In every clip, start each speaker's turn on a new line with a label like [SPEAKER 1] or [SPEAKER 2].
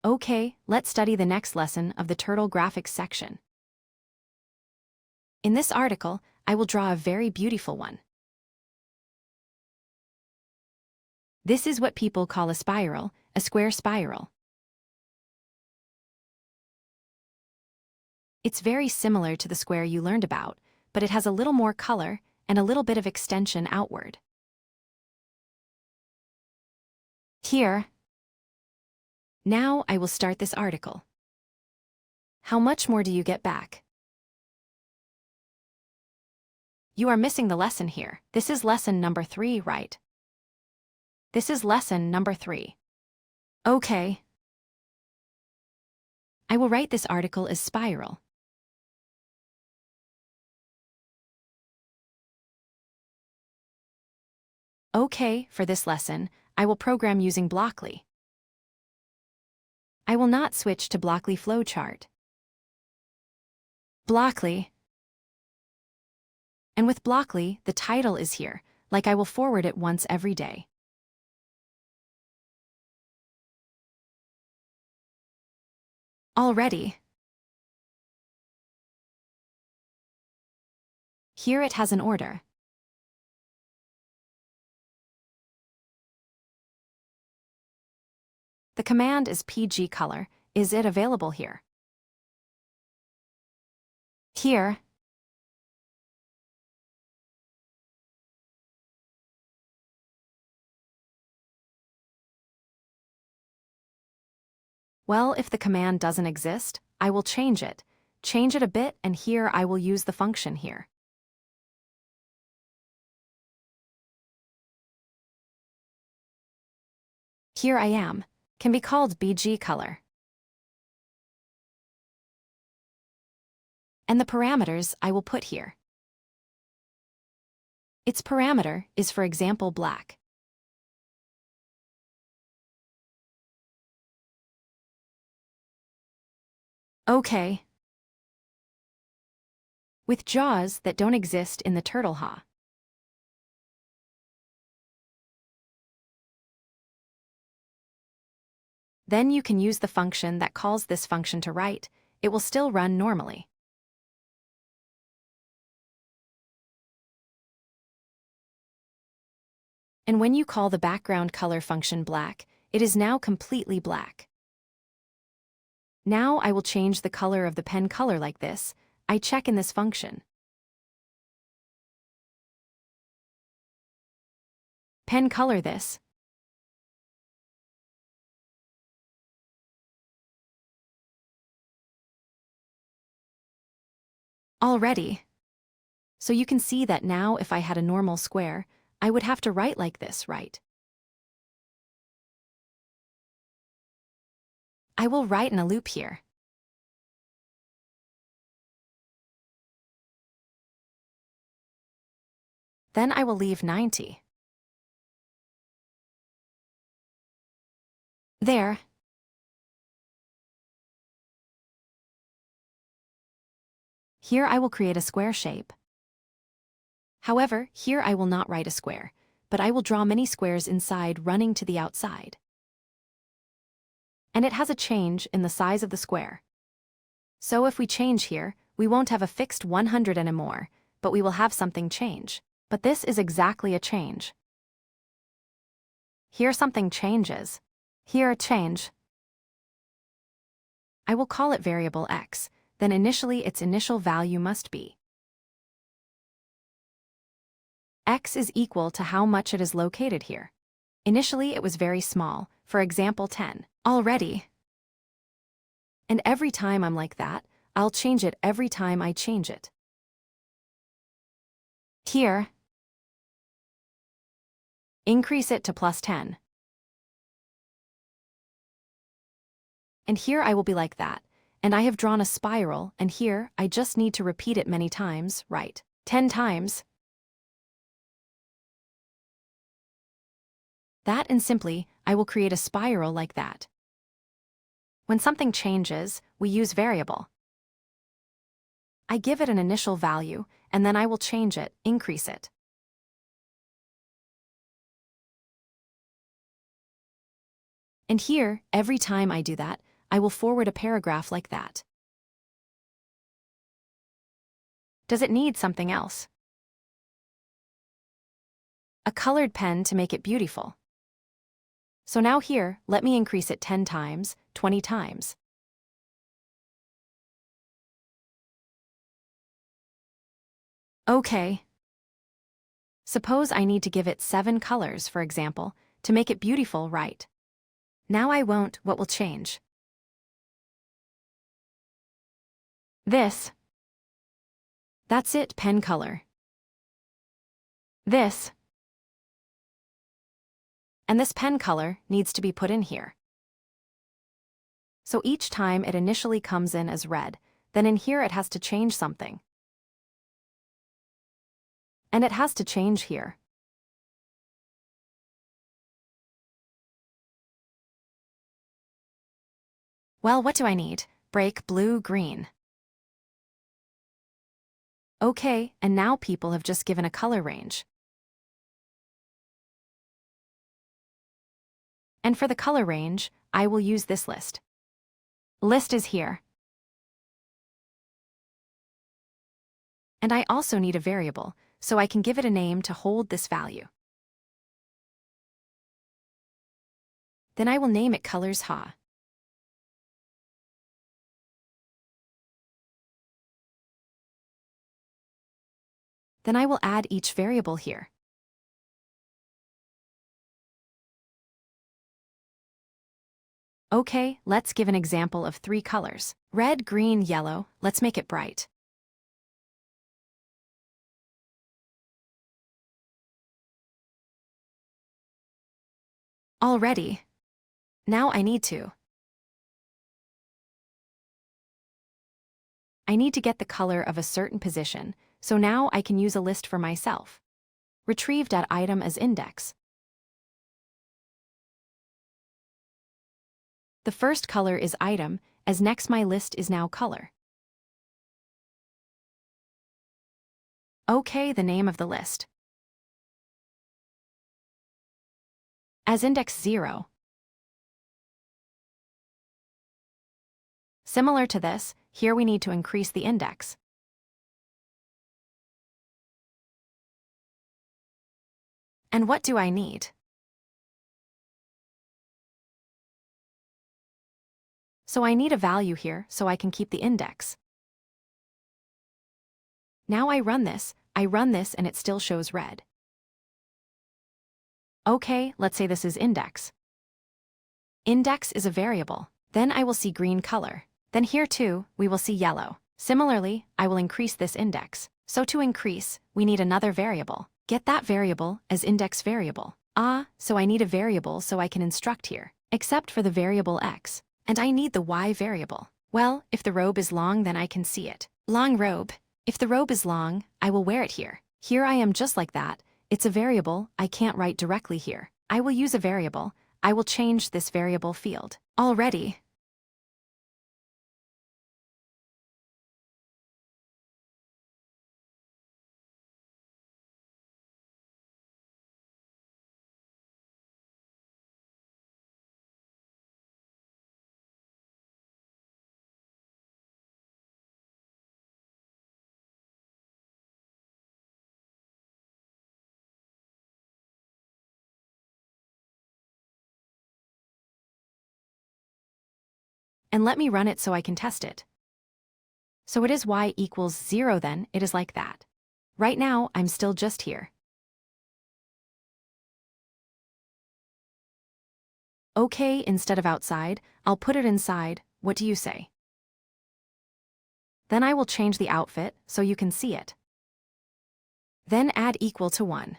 [SPEAKER 1] Okay, let's study the next lesson of the Turtle Graphics section. In this article, I will draw a very beautiful one. This is what people call a spiral, a square spiral. It's very similar to the square you learned about, but it has a little more color and a little bit of extension outward. Here. Now I will start this article. How much more do you get back? You are missing the lesson here. This is lesson number 3, right? This is lesson number 3. Okay. I will write this article as spiral. Okay, for this lesson, I will program using Blockly. I will not switch to Blockly flowchart. Blockly. And with Blockly, the title is here, like I will forward it once every day. Already. Here it has an order. The command is PG color. Is it available here? Here. Well, if the command doesn't exist, I will change it. Change it a bit, and here I will use the function here. Here I am. Can be called BG color. And the parameters I will put here. Its parameter is, for example, black. Okay. With jaws that don't exist in the turtle-ha. Then you can use the function that calls this function to write. It will still run normally. And when you call the background color function black, it is now completely black. Now I will change the color of the pen color like this. I check in this function. Pen color this. Already. So you can see that now if I had a normal square, I would have to write like this, right? I will write in a loop here. Then I will leave 90. There. Here I will create a square shape. However, here I will not write a square, but I will draw many squares inside running to the outside. And it has a change in the size of the square. So if we change here, we won't have a fixed 100 anymore, but we will have something change. But this is exactly a change. Here something changes. Here a change. I will call it variable x, then initially its initial value must be x is equal to how much it is located here. Initially it was very small, for example 10. Already. And every time I'm like that, I'll change it every time I change it. Here. Increase it to +10. And here I will be like that. And I have drawn a spiral, and here I just need to repeat it many times, right? 10 times. That and simply, I will create a spiral like that. When something changes, we use variable. I give it an initial value, and then I will change it, increase it. And here, every time I do that, I will forward a paragraph like that. Does it need something else? A colored pen to make it beautiful. So now here, let me increase it 10 times, 20 times. Okay. Suppose I need to give it 7 colors, for example, to make it beautiful, right? Now I won't, what will change? This. That's it, pen color. This. And this pen color needs to be put in here. So each time it initially comes in as red, then in here it has to change something. And it has to change here. Well, what do I need? Break blue, green. Okay, and now people have just given a color range. And for the color range, I will use this list. List is here. And I also need a variable, so I can give it a name to hold this value. Then I will name it colors ha. Then I will add each variable here. Okay, let's give an example of 3 colors. Red, green, yellow. Let's make it bright. Already. Now I need to get the color of a certain position, so now I can use a list for myself. Retrieve.item as index. The first color is item, as next my list is now color. Okay, the name of the list. As index 0. Similar to this, here we need to increase the index. And what do I need? So I need a value here so I can keep the index. Now I run this and it still shows red. Okay, let's say this is index. Index is a variable. Then I will see green color. Then here too, we will see yellow. Similarly, I will increase this index. So to increase, we need another variable. Get that variable as index variable. So I need a variable so I can instruct here, except for the variable x. And I need the y variable. Well, if the robe is long, then I can see it. Long robe. If the robe is long, I will wear it here. Here I am just like that. It's a variable, I can't write directly here. I will use a variable. I will change this variable field. Already. And let me run it so I can test it. So it is y equals 0 then, it is like that. Right now, I'm still just here. Okay, instead of outside, I'll put it inside. What do you say? Then I will change the outfit so you can see it. Then add equal to 1.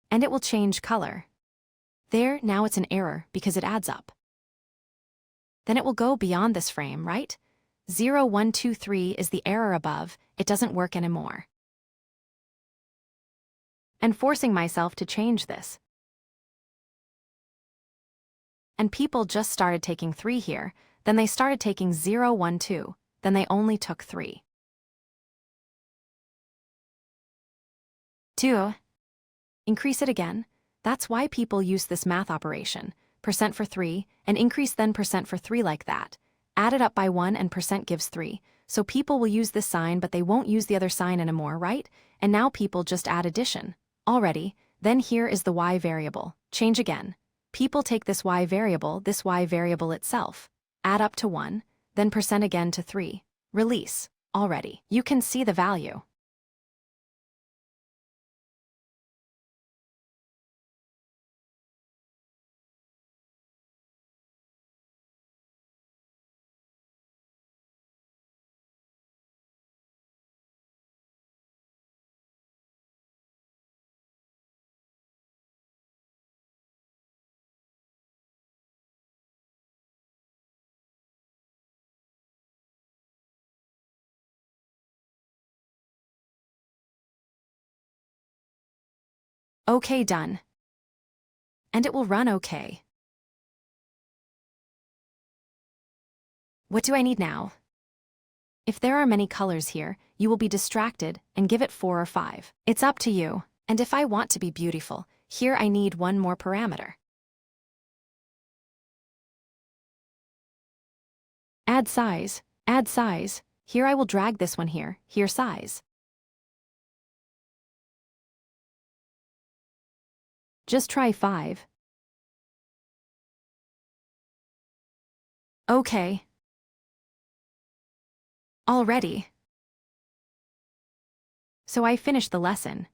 [SPEAKER 1] And it will change color. There, now it's an error because it adds up. Then it will go beyond this frame, right? 0, 1, 2, 3 is the error above, it doesn't work anymore. And forcing myself to change this. And people just started taking 3 here, then they started taking 0, 1, 2, then they only took 3. 2. Increase it again, That's why people use this math operation, percent for 3, and increase then percent for 3 like that. Add it up by 1 and percent gives 3. So people will use this sign but they won't use the other sign anymore, right? And now people just add addition. Already, then here is the y variable. Change again. People take this y variable itself. Add up to 1, then percent again to 3. Release. Already. You can see the value. Okay, done. And it will run okay. What do I need now? If there are many colors here, you will be distracted and give it 4 or 5. It's up to you. And if I want to be beautiful, here I need one more parameter. Add size. Add size. Here I will drag this one here size. Just try 5. Okay. Already. So I finished the lesson.